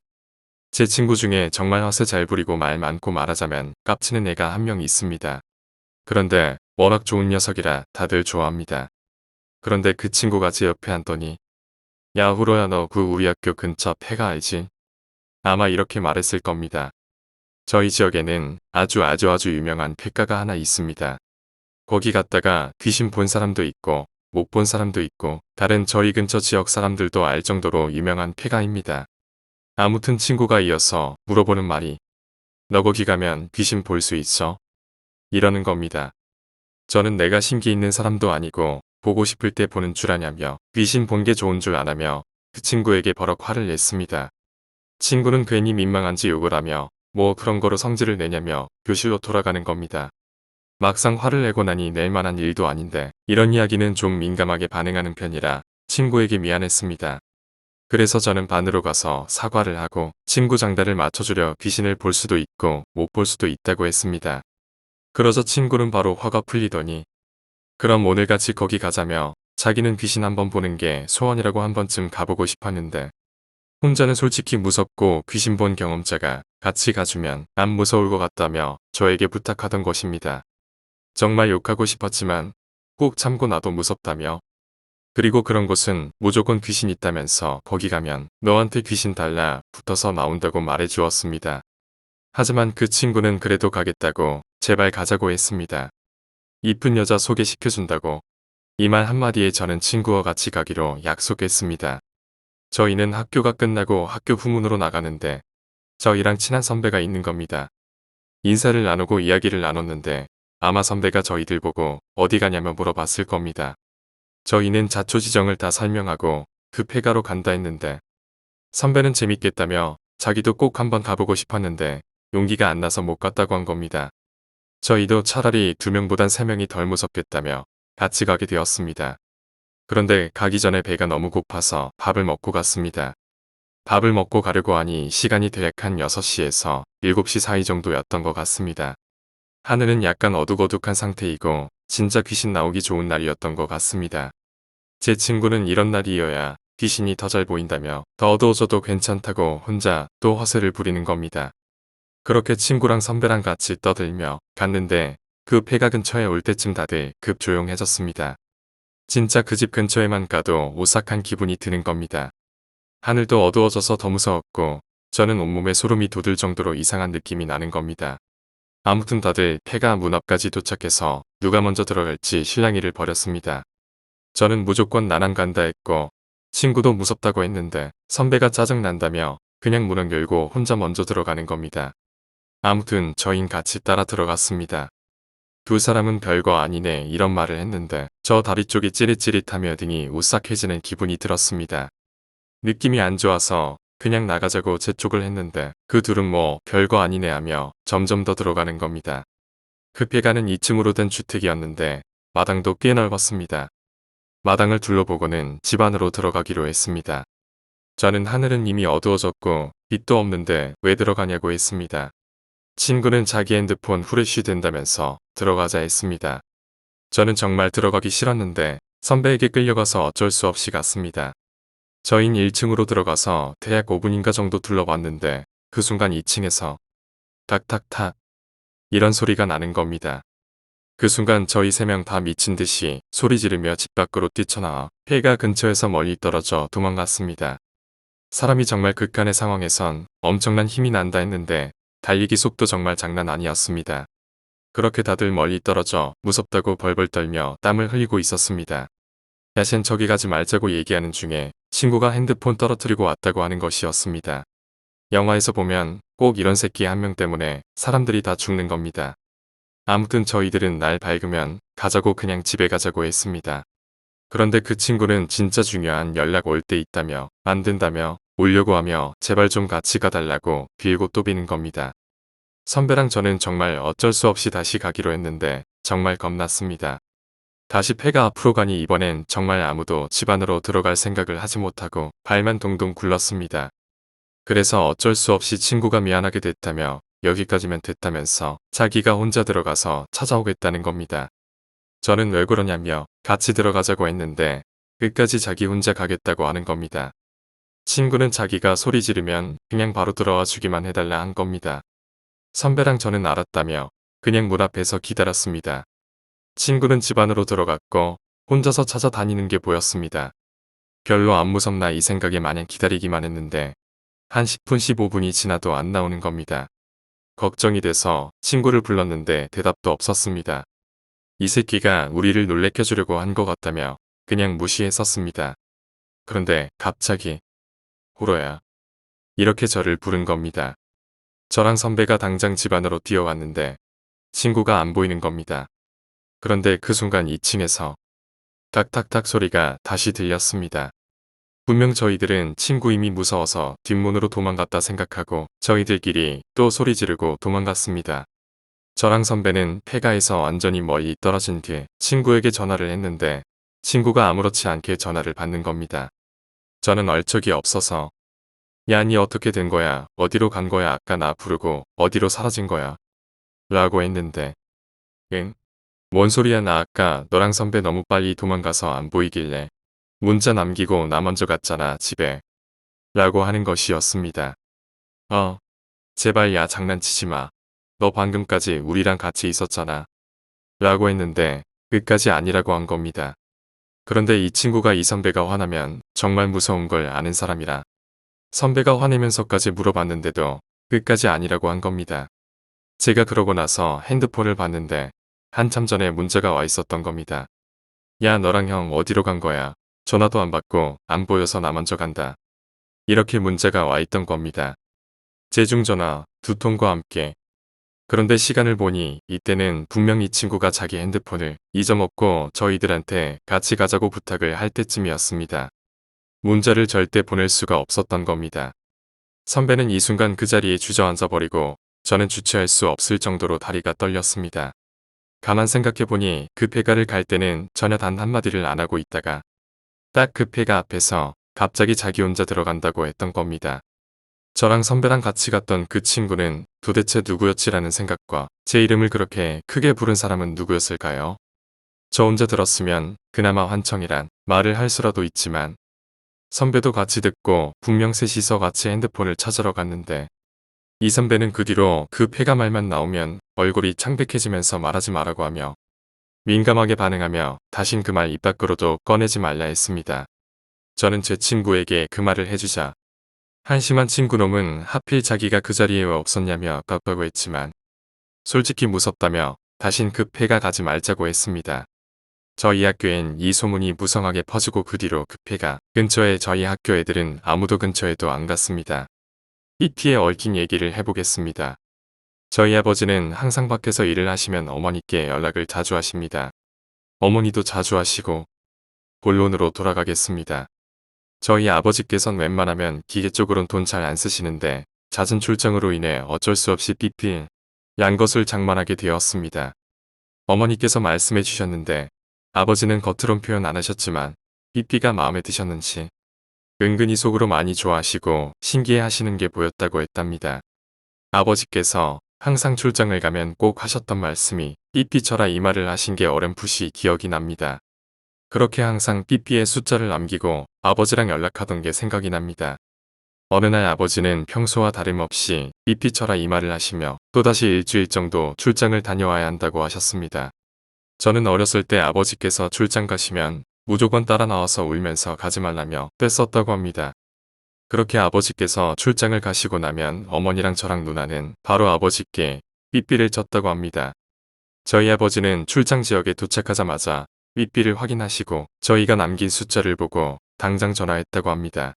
제 친구 중에 정말 헛새 잘 부리고 말 많고 말하자면 깝치는 애가 한 명 있습니다. 그런데 워낙 좋은 녀석이라 다들 좋아합니다. 그런데 그 친구가 제 옆에 앉더니 야 후로야 너 그 우리 학교 근처 폐가 알지? 아마 이렇게 말했을 겁니다. 저희 지역에는 아주 유명한 폐가가 하나 있습니다. 거기 갔다가 귀신 본 사람도 있고 못 본 사람도 있고 다른 저희 근처 지역 사람들도 알 정도로 유명한 폐가입니다. 아무튼 친구가 이어서 물어보는 말이 너 거기 가면 귀신 볼 수 있어? 이러는 겁니다. 저는 내가 심기 있는 사람도 아니고 보고 싶을 때 보는 줄 아냐며 귀신 본 게 좋은 줄 아냐며 그 친구에게 버럭 화를 냈습니다. 친구는 괜히 민망한지 욕을 하며 뭐 그런 거로 성질을 내냐며 교실로 돌아가는 겁니다. 막상 화를 내고 나니 낼 만한 일도 아닌데 이런 이야기는 좀 민감하게 반응하는 편이라 친구에게 미안했습니다. 그래서 저는 반으로 가서 사과를 하고 친구 장단을 맞춰주려 귀신을 볼 수도 있고 못 볼 수도 있다고 했습니다. 그러자 친구는 바로 화가 풀리더니 그럼 오늘같이 거기 가자며 자기는 귀신 한번 보는 게 소원이라고 한 번쯤 가보고 싶었는데 혼자는 솔직히 무섭고 귀신 본 경험자가 같이 가주면 안 무서울 것 같다며 저에게 부탁하던 것입니다. 정말 욕하고 싶었지만 꼭 참고 나도 무섭다며 그리고 그런 곳은 무조건 귀신 있다면서 거기 가면 너한테 귀신 달라 붙어서 나온다고 말해주었습니다. 하지만 그 친구는 그래도 가겠다고 제발 가자고 했습니다. 이쁜 여자 소개시켜준다고 이 말 한마디에 저는 친구와 같이 가기로 약속했습니다. 저희는 학교가 끝나고 학교 후문으로 나가는데 저희랑 친한 선배가 있는 겁니다. 인사를 나누고 이야기를 나눴는데 아마 선배가 저희들 보고 어디 가냐며 물어봤을 겁니다. 저희는 자초지정을 다 설명하고 그 폐가로 간다 했는데 선배는 재밌겠다며 자기도 꼭 한번 가보고 싶었는데 용기가 안 나서 못 갔다고 한 겁니다. 저희도 차라리 2명보단 3명이 덜 무섭겠다며 같이 가게 되었습니다. 그런데 가기 전에 배가 너무 고파서 밥을 먹고 갔습니다. 밥을 먹고 가려고 하니 시간이 대략 한 6시에서 7시 사이 정도였던 것 같습니다. 하늘은 약간 어둑어둑한 상태이고 진짜 귀신 나오기 좋은 날이었던 것 같습니다. 제 친구는 이런 날이어야 귀신이 더 잘 보인다며 더 어두워져도 괜찮다고 혼자 또 허세를 부리는 겁니다. 그렇게 친구랑 선배랑 같이 떠들며 갔는데 그 폐가 근처에 올 때쯤 다들 급 조용해졌습니다. 진짜 그 집 근처에만 가도 오싹한 기분이 드는 겁니다. 하늘도 어두워져서 더 무서웠고 저는 온몸에 소름이 돋을 정도로 이상한 느낌이 나는 겁니다. 아무튼 다들 폐가 문 앞까지 도착해서 누가 먼저 들어갈지 실랑이를 벌였습니다. 저는 무조건 나랑 간다 했고 친구도 무섭다고 했는데 선배가 짜증난다며 그냥 문을 열고 혼자 먼저 들어가는 겁니다. 아무튼 저흰 같이 따라 들어갔습니다. 두 사람은 별거 아니네 이런 말을 했는데 저 다리 쪽이 찌릿찌릿하며 등이 오싹해지는 기분이 들었습니다. 느낌이 안 좋아서 그냥 나가자고 재촉을 했는데 그 둘은 뭐 별거 아니네 하며 점점 더 들어가는 겁니다. 급히 가는 2층으로 된 주택이었는데 마당도 꽤 넓었습니다. 마당을 둘러보고는 집 안으로 들어가기로 했습니다. 저는 하늘은 이미 어두워졌고 빛도 없는데 왜 들어가냐고 했습니다. 친구는 자기 핸드폰 후레쉬 된다면서 들어가자 했습니다. 저는 정말 들어가기 싫었는데 선배에게 끌려가서 어쩔 수 없이 갔습니다. 저흰 1층으로 들어가서 대략 5분인가 정도 둘러봤는데 그 순간 2층에서 탁탁탁 이런 소리가 나는 겁니다. 그 순간 저희 3명 다 미친 듯이 소리 지르며 집 밖으로 뛰쳐나와 폐가 근처에서 멀리 떨어져 도망갔습니다. 사람이 정말 극한의 상황에선 엄청난 힘이 난다 했는데 달리기 속도 정말 장난 아니었습니다. 그렇게 다들 멀리 떨어져 무섭다고 벌벌 떨며 땀을 흘리고 있었습니다. 야셴 저기 가지 말자고 얘기하는 중에 친구가 핸드폰 떨어뜨리고 왔다고 하는 것이었습니다. 영화에서 보면 꼭 이런 새끼 한 명 때문에 사람들이 다 죽는 겁니다. 아무튼 저희들은 날 밝으면 가자고 그냥 집에 가자고 했습니다. 그런데 그 친구는 진짜 중요한 연락 올 때 있다며 안 된다며 오려고 하며 제발 좀 같이 가달라고 빌고 또 비는 겁니다. 선배랑 저는 정말 어쩔 수 없이 다시 가기로 했는데 정말 겁났습니다. 다시 폐가 앞으로 가니 이번엔 정말 아무도 집 안으로 들어갈 생각을 하지 못하고 발만 동동 굴렀습니다. 그래서 어쩔 수 없이 친구가 미안하게 됐다며 여기까지면 됐다면서 자기가 혼자 들어가서 찾아오겠다는 겁니다. 저는 왜 그러냐며 같이 들어가자고 했는데 끝까지 자기 혼자 가겠다고 하는 겁니다. 친구는 자기가 소리 지르면 그냥 바로 들어와 주기만 해달라 한 겁니다. 선배랑 저는 알았다며 그냥 문 앞에서 기다렸습니다. 친구는 집 안으로 들어갔고 혼자서 찾아다니는 게 보였습니다. 별로 안 무섭나 이 생각에 마냥 기다리기만 했는데 한 10분 15분이 지나도 안 나오는 겁니다. 걱정이 돼서 친구를 불렀는데 대답도 없었습니다. 이 새끼가 우리를 놀래켜주려고 한 것 같다며 그냥 무시했었습니다. 그런데 갑자기 호로야 이렇게 저를 부른 겁니다. 저랑 선배가 당장 집 안으로 뛰어왔는데 친구가 안 보이는 겁니다. 그런데 그 순간 2층에서 탁탁탁 소리가 다시 들렸습니다. 분명 저희들은 친구 이미 무서워서 뒷문으로 도망갔다 생각하고 저희들끼리 또 소리 지르고 도망갔습니다. 저랑 선배는 폐가에서 완전히 멀리 떨어진 뒤에 친구에게 전화를 했는데 친구가 아무렇지 않게 전화를 받는 겁니다. 저는 얼척이 없어서 야, 니 어떻게 된 거야? 어디로 간 거야? 아까 나 부르고 어디로 사라진 거야? 라고 했는데 응? 뭔 소리야 나 아까 너랑 선배 너무 빨리 도망가서 안 보이길래 문자 남기고 나 먼저 갔잖아 집에 라고 하는 것이었습니다. 제발 야 장난치지 마. 너 방금까지 우리랑 같이 있었잖아. 라고 했는데 끝까지 아니라고 한 겁니다. 그런데 이 친구가 이 선배가 화나면 정말 무서운 걸 아는 사람이라 선배가 화내면서까지 물어봤는데도 끝까지 아니라고 한 겁니다. 제가 그러고 나서 핸드폰을 봤는데 한참 전에 문자가 와 있었던 겁니다. 야 너랑 형 어디로 간 거야? 전화도 안 받고 안 보여서 나 먼저 간다. 이렇게 문자가 와 있던 겁니다. 제중전화 2통과 함께. 그런데 시간을 보니 이때는 분명 이 친구가 자기 핸드폰을 잊어먹고 저희들한테 같이 가자고 부탁을 할 때쯤이었습니다. 문자를 절대 보낼 수가 없었던 겁니다. 선배는 이 순간 그 자리에 주저앉아 버리고 저는 주체할 수 없을 정도로 다리가 떨렸습니다. 가만 생각해보니 그 폐가를 갈 때는 전혀 단 한마디를 안 하고 있다가 딱 그 폐가 앞에서 갑자기 자기 혼자 들어간다고 했던 겁니다. 저랑 선배랑 같이 갔던 그 친구는 도대체 누구였지라는 생각과 제 이름을 그렇게 크게 부른 사람은 누구였을까요? 저 혼자 들었으면 그나마 환청이란 말을 할 수라도 있지만 선배도 같이 듣고 분명 셋이서 같이 핸드폰을 찾으러 갔는데 이 선배는 그 뒤로 그 폐가 말만 나오면 얼굴이 창백해지면서 말하지 말라고 하며 민감하게 반응하며 다신 그 말 입 밖으로도 꺼내지 말라 했습니다. 저는 제 친구에게 그 말을 해주자 한심한 친구놈은 하필 자기가 그 자리에 왜 없었냐며 아깝다고 했지만 솔직히 무섭다며 다신 그 폐가 가지 말자고 했습니다. 저희 학교엔 이 소문이 무성하게 퍼지고 그 뒤로 그 폐가 근처에 저희 학교 애들은 아무도 근처에도 안 갔습니다. PT에 얽힌 얘기를 해보겠습니다. 저희 아버지는 항상 밖에서 일을 하시면 어머니께 연락을 자주 하십니다. 어머니도 자주 하시고 본론으로 돌아가겠습니다. 저희 아버지께선 웬만하면 기계 쪽으론 돈 잘 안 쓰시는데 잦은 출장으로 인해 어쩔 수 없이 삐삐 양것을 장만하게 되었습니다. 어머니께서 말씀해 주셨는데 아버지는 겉으론 표현 안 하셨지만 삐삐가 마음에 드셨는지 은근히 속으로 많이 좋아하시고 신기해 하시는 게 보였다고 했답니다. 아버지께서 항상 출장을 가면 꼭 하셨던 말씀이 삐삐 쳐라 이 말을 하신 게 어렴풋이 기억이 납니다. 그렇게 항상 삐삐의 숫자를 남기고 아버지랑 연락하던 게 생각이 납니다. 어느 날 아버지는 평소와 다름없이 삐삐 쳐라 이 말을 하시며 또다시 일주일 정도 출장을 다녀와야 한다고 하셨습니다. 저는 어렸을 때 아버지께서 출장 가시면 무조건 따라 나와서 울면서 가지 말라며 떼썼다고 합니다. 그렇게 아버지께서 출장을 가시고 나면 어머니랑 저랑 누나는 바로 아버지께 삐삐를 쳤다고 합니다. 저희 아버지는 출장 지역에 도착하자마자 삐삐를 확인하시고 저희가 남긴 숫자를 보고 당장 전화했다고 합니다.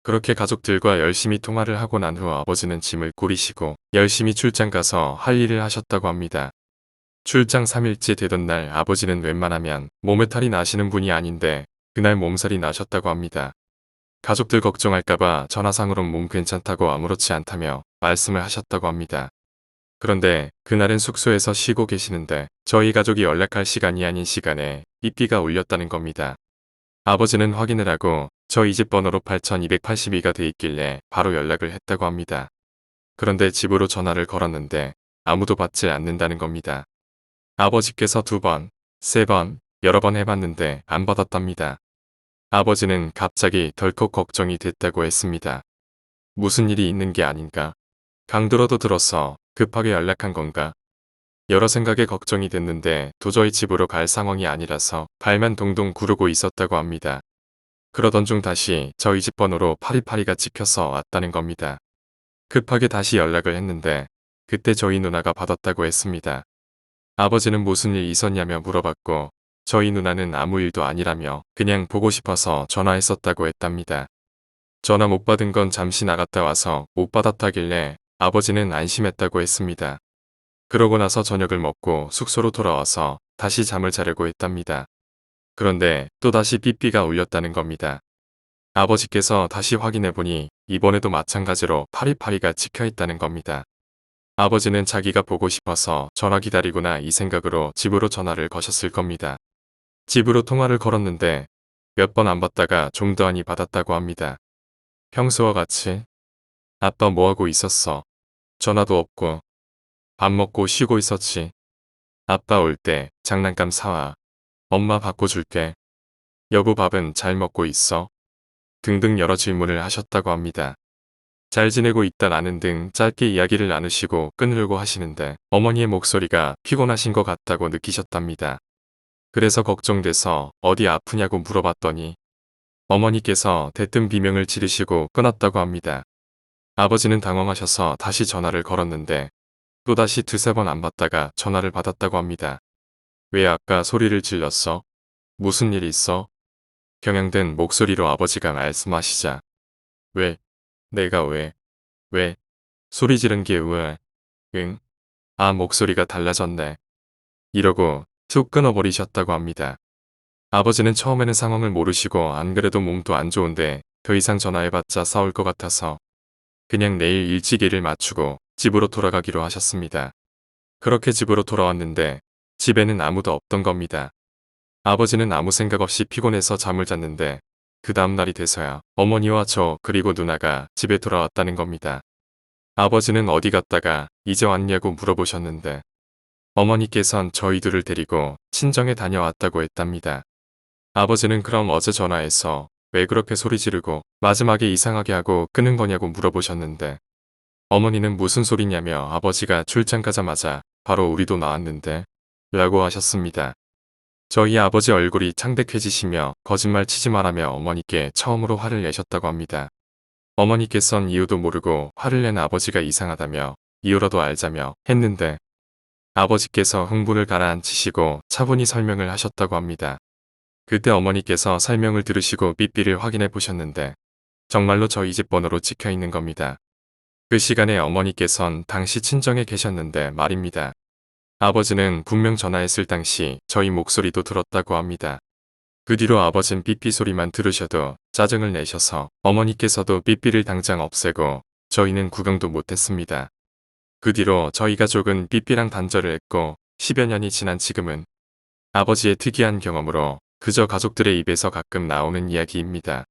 그렇게 가족들과 열심히 통화를 하고 난 후 아버지는 짐을 꾸리시고 열심히 출장 가서 할 일을 하셨다고 합니다. 출장 3일째 되던 날 아버지는 웬만하면 몸에 탈이 나시는 분이 아닌데 그날 몸살이 나셨다고 합니다. 가족들 걱정할까봐 전화상으론 몸 괜찮다고 아무렇지 않다며 말씀을 하셨다고 합니다. 그런데 그날은 숙소에서 쉬고 계시는데 저희 가족이 연락할 시간이 아닌 시간에 삐삐가 울렸다는 겁니다. 아버지는 확인을 하고 저희 집 번호로 8282가 돼 있길래 바로 연락을 했다고 합니다. 그런데 집으로 전화를 걸었는데 아무도 받지 않는다는 겁니다. 아버지께서 2번, 3번, 여러 번 해봤는데 안 받았답니다. 아버지는 갑자기 덜컥 걱정이 됐다고 했습니다. 무슨 일이 있는 게 아닌가? 강도라도 들어서 급하게 연락한 건가? 여러 생각에 걱정이 됐는데 도저히 집으로 갈 상황이 아니라서 발만 동동 구르고 있었다고 합니다. 그러던 중 다시 저희 집 번호로 8282가 찍혀서 왔다는 겁니다. 급하게 다시 연락을 했는데 그때 저희 누나가 받았다고 했습니다. 아버지는 무슨 일 있었냐며 물어봤고 저희 누나는 아무 일도 아니라며 그냥 보고 싶어서 전화했었다고 했답니다. 전화 못 받은 건 잠시 나갔다 와서 못 받았다길래 아버지는 안심했다고 했습니다. 그러고 나서 저녁을 먹고 숙소로 돌아와서 다시 잠을 자려고 했답니다. 그런데 또다시 삐삐가 울렸다는 겁니다. 아버지께서 다시 확인해보니 이번에도 마찬가지로 8282가 찍혀있다는 겁니다. 아버지는 자기가 보고 싶어서 전화 기다리구나 이 생각으로 집으로 전화를 거셨을 겁니다. 집으로 통화를 걸었는데 몇 번 안 받다가 좀 더 하니 받았다고 합니다. 평소와 같이 아빠 뭐하고 있었어? 전화도 없고 밥 먹고 쉬고 있었지. 아빠 올 때 장난감 사와. 엄마 바꿔줄게. 여보 밥은 잘 먹고 있어? 등등 여러 질문을 하셨다고 합니다. 잘 지내고 있다라는 등 짧게 이야기를 나누시고 끊으려고 하시는데 어머니의 목소리가 피곤하신 것 같다고 느끼셨답니다. 그래서 걱정돼서 어디 아프냐고 물어봤더니 어머니께서 대뜸 비명을 지르시고 끊었다고 합니다. 아버지는 당황하셔서 다시 전화를 걸었는데 또다시 2~3번 안 받다가 전화를 받았다고 합니다. 왜 아까 소리를 질렀어? 무슨 일 있어? 경향된 목소리로 아버지가 말씀하시자 왜? 내가 왜? 왜? 소리 지른 게 왜? 응? 아 목소리가 달라졌네. 이러고 툭 끊어버리셨다고 합니다. 아버지는 처음에는 상황을 모르시고 안 그래도 몸도 안 좋은데 더 이상 전화해봤자 싸울 것 같아서 그냥 내일 일찍 일을 마치고 집으로 돌아가기로 하셨습니다. 그렇게 집으로 돌아왔는데 집에는 아무도 없던 겁니다. 아버지는 아무 생각 없이 피곤해서 잠을 잤는데 그 다음 날이 돼서야 어머니와 저 그리고 누나가 집에 돌아왔다는 겁니다. 아버지는 어디 갔다가 이제 왔냐고 물어보셨는데 어머니께선 저희들을 데리고 친정에 다녀왔다고 했답니다. 아버지는 그럼 어제 전화해서 왜 그렇게 소리 지르고 마지막에 이상하게 하고 끄는 거냐고 물어보셨는데 어머니는 무슨 소리냐며 아버지가 출장 가자마자 바로 우리도 나왔는데 라고 하셨습니다. 저희 아버지 얼굴이 창백해지시며 거짓말 치지 말라며 어머니께 처음으로 화를 내셨다고 합니다. 어머니께선 이유도 모르고 화를 낸 아버지가 이상하다며 이유라도 알자며 했는데 아버지께서 흥분을 가라앉히시고 차분히 설명을 하셨다고 합니다. 그때 어머니께서 설명을 들으시고 삐삐를 확인해 보셨는데 정말로 저희 집 번호로 찍혀 있는 겁니다. 그 시간에 어머니께선 당시 친정에 계셨는데 말입니다. 아버지는 분명 전화했을 당시 저희 목소리도 들었다고 합니다. 그 뒤로 아버진 삐삐 소리만 들으셔도 짜증을 내셔서 어머니께서도 삐삐를 당장 없애고 저희는 구경도 못했습니다. 그 뒤로 저희 가족은 삐삐랑 단절을 했고 10여 년이 지난 지금은 아버지의 특이한 경험으로 그저 가족들의 입에서 가끔 나오는 이야기입니다.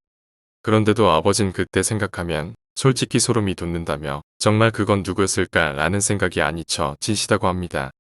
그런데도 아버진 그때 생각하면 솔직히 소름이 돋는다며 정말 그건 누구였을까 라는 생각이 안 잊혀지시다고 합니다.